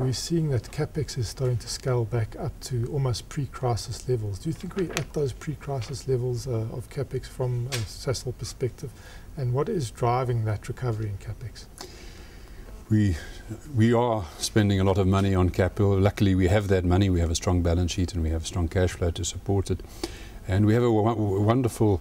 we're seeing that Capex is starting to scale back up to almost pre-crisis levels. Do you think we're at those pre-crisis levels of Capex from a Sasol perspective? And what is driving that recovery in Capex? We are spending a lot of money on capital. Luckily, we have that money. We have a strong balance sheet and we have a strong cash flow to support it. And we have a wonderful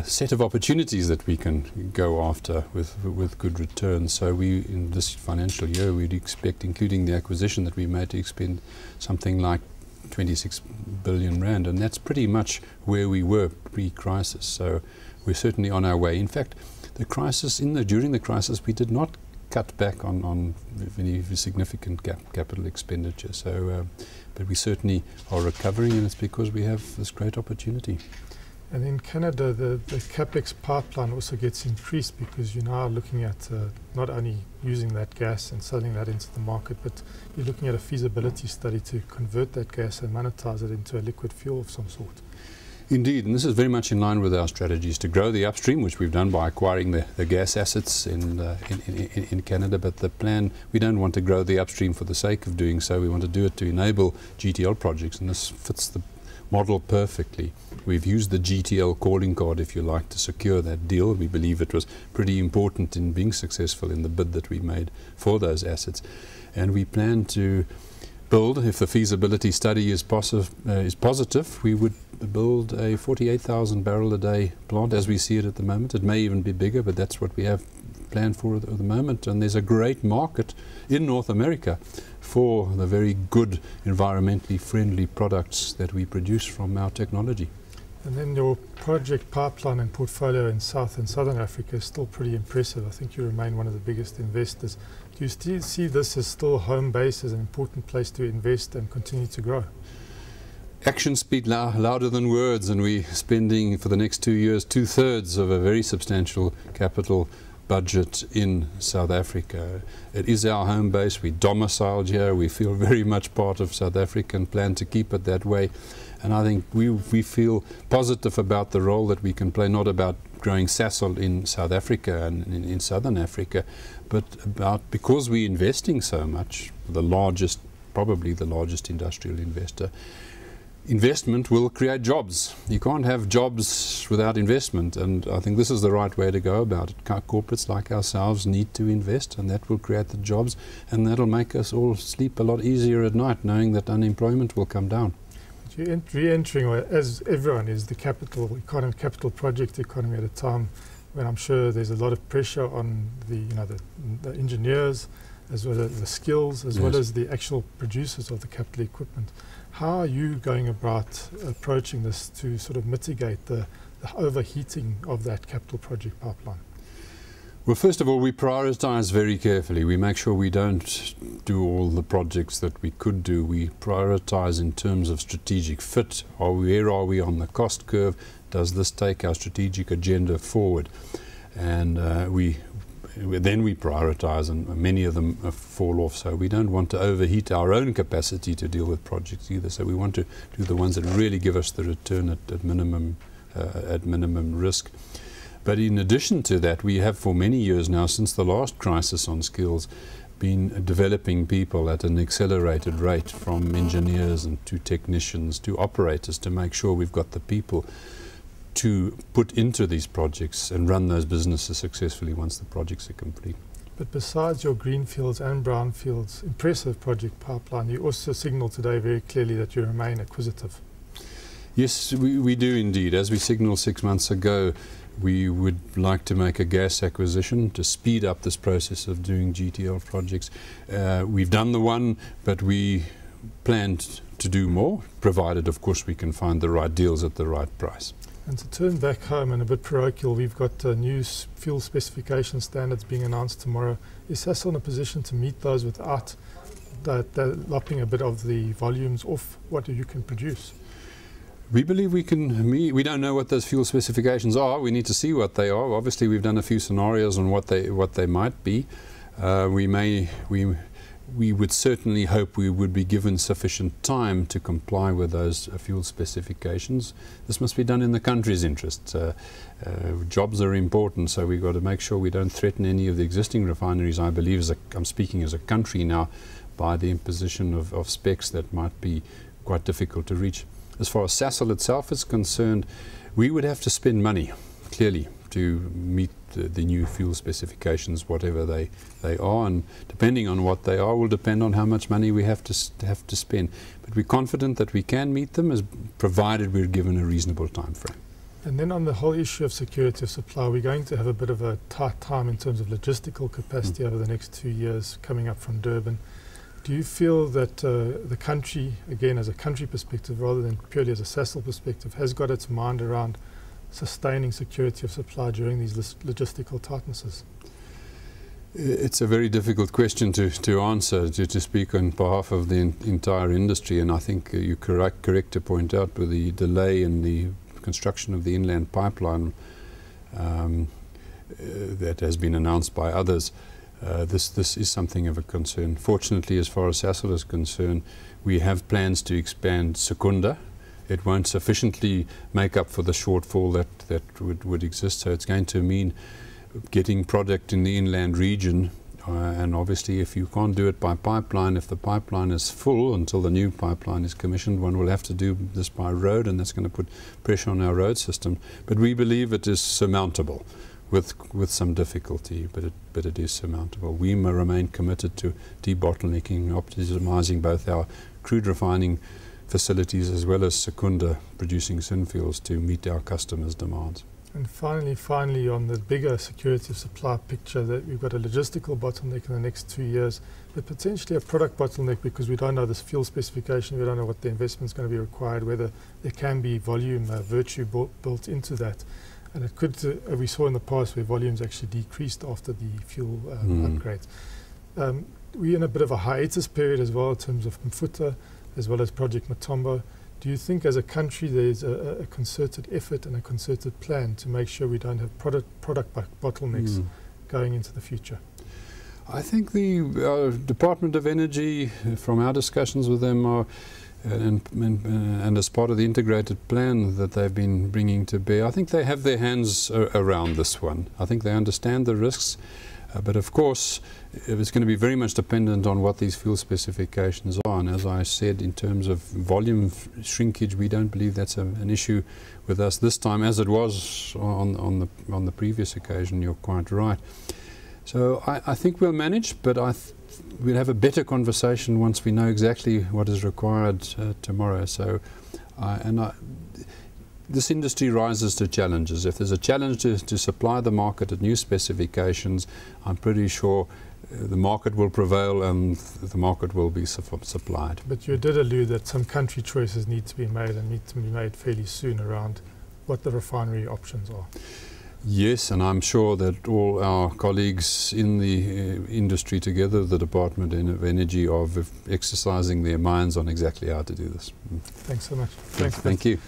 set of opportunities that we can go after with good returns. So in this financial year, we'd expect, including the acquisition that we made, to expend something like 26 billion rand, and that's pretty much where we were pre-crisis. So we're certainly on our way. In fact, during the crisis, we did not cut back on any significant capital expenditure. So, but we certainly are recovering, and it's because we have this great opportunity. And in Canada, the Capex pipeline also gets increased because you're now looking at not only using that gas and selling that into the market, but you're looking at a feasibility study to convert that gas and monetize it into a liquid fuel of some sort. Indeed, and this is very much in line with our strategies to grow the upstream, which we've done by acquiring the gas assets in Canada. But the plan, we don't want to grow the upstream for the sake of doing so. We want to do it to enable GTL projects, and this fits the model perfectly. We've used the GTL calling card, if you like, to secure that deal. We believe it was pretty important in being successful in the bid that we made for those assets. And we plan to build, if the feasibility study is positive, we would build a 48,000 barrel a day plant as we see it at the moment. It may even be bigger, but that's what we have planned for at the moment. And there's a great market in North America for the very good, environmentally friendly products that we produce from our technology. And then your project pipeline and portfolio in South and Southern Africa is still pretty impressive. I think you remain one of the biggest investors. Do you still see this as still home base, as an important place to invest and continue to grow? Actions speak louder than words, and we're spending for the next 2 years 2/3 of a very substantial capital budget in South Africa. It is our home base. We domiciled here. We feel very much part of South Africa and plan to keep it that way. And I think we feel positive about the role that we can play, not about growing Sasol in South Africa and in Southern Africa, but about, because we're investing so much, probably the largest industrial investor. Investment will create jobs. You can't have jobs without investment, and I think this is the right way to go about it. Corporates like ourselves need to invest, and that will create the jobs, and that'll make us all sleep a lot easier at night, knowing that unemployment will come down. But you're re-entering, as everyone is, the capital project economy at a time when I'm sure there's a lot of pressure on the engineers, as well as the skills, as well as the actual producers of the capital equipment. How are you going about approaching this to sort of mitigate the overheating of that capital project pipeline? Well, first of all, we prioritize very carefully. We make sure we don't do all the projects that we could do. We prioritize in terms of strategic fit. Where are we on the cost curve? Does this take our strategic agenda forward? And then we prioritize, and many of them fall off. So we don't want to overheat our own capacity to deal with projects either. So we want to do the ones that really give us the return at minimum risk. But in addition to that, we have for many years now, since the last crisis on skills, been developing people at an accelerated rate, from engineers and to technicians to operators, to make sure we've got the people to put into these projects and run those businesses successfully once the projects are complete. But besides your greenfields and brownfields impressive project pipeline, you also signal today very clearly that you remain acquisitive. Yes, we do indeed. As we signaled 6 months ago, we would like to make a gas acquisition to speed up this process of doing GTL projects. We've done the one, but we planned to do more, provided, of course, we can find the right deals at the right price. And to turn back home and a bit parochial, we've got new fuel specification standards being announced tomorrow. Is Sasol in a position to meet those without lopping a bit of the volumes off what you can produce? We believe we can meet. We don't know what those fuel specifications are. We need to see what they are. Obviously, we've done a few scenarios on what they might be. We would certainly hope we would be given sufficient time to comply with those fuel specifications. This must be done in the country's interest. Jobs are important, so we've got to make sure we don't threaten any of the existing refineries. I believe, I'm speaking as a country now, by the imposition of specs that might be quite difficult to reach. As far as Sasol itself is concerned, we would have to spend money, clearly, to meet the new fuel specifications, whatever they are, and depending on what they are will depend on how much money we have to spend. But we're confident that we can meet them, as provided we're given a reasonable time frame. And then on the whole issue of security of supply, we're going to have a bit of a tight time in terms of logistical capacity over the next 2 years coming up from Durban. Do you feel that the country, again as a country perspective rather than purely as a Sasol perspective, has got its mind around sustaining security of supply during these logistical tightnesses? It's a very difficult question to answer, to speak on behalf of the entire industry, and I think you're correct to point out with the delay in the construction of the inland pipeline that has been announced by others. This is something of a concern. Fortunately, as far as Sasol is concerned, we have plans to expand Secunda. It won't sufficiently make up for the shortfall that would exist, so it's going to mean getting product in the inland region, and obviously if you can't do it by pipeline, if the pipeline is full until the new pipeline is commissioned, one will have to do this by road, and that's going to put pressure on our road system. But we believe it is surmountable with some difficulty, but it is surmountable. We remain committed to debottlenecking, optimizing both our crude refining facilities as well as Secunda producing synfuels to meet our customers' demands. And finally, on the bigger security of supply picture, that we've got a logistical bottleneck in the next 2 years, but potentially a product bottleneck because we don't know this fuel specification, we don't know what the investment is going to be required, whether there can be volume virtue built into that. And it could, we saw in the past where volumes actually decreased after the fuel upgrades. We're in a bit of a hiatus period as well in terms of Mfuta, as well as Project Matombo. Do you think as a country there's a concerted effort and a concerted plan to make sure we don't have product bottlenecks going into the future? I think the Department of Energy, from our discussions with them, are and as part of the integrated plan that they've been bringing to bear, I think they have their hands around this one. I think they understand the risks. But of course, it's going to be very much dependent on what these fuel specifications are. And as I said, in terms of volume shrinkage, we don't believe that's an issue with us this time, as it was on the previous occasion. You're quite right. So I think we'll manage, but we'll have a better conversation once we know exactly what is required tomorrow. So, this industry rises to challenges. If there's a challenge to supply the market at new specifications, I'm pretty sure the market will prevail and the market will be supplied. But you did allude that some country choices need to be made and need to be made fairly soon around what the refinery options are. Yes, and I'm sure that all our colleagues in the industry together, the Department of Energy, are exercising their minds on exactly how to do this. Thanks so much. Thank you.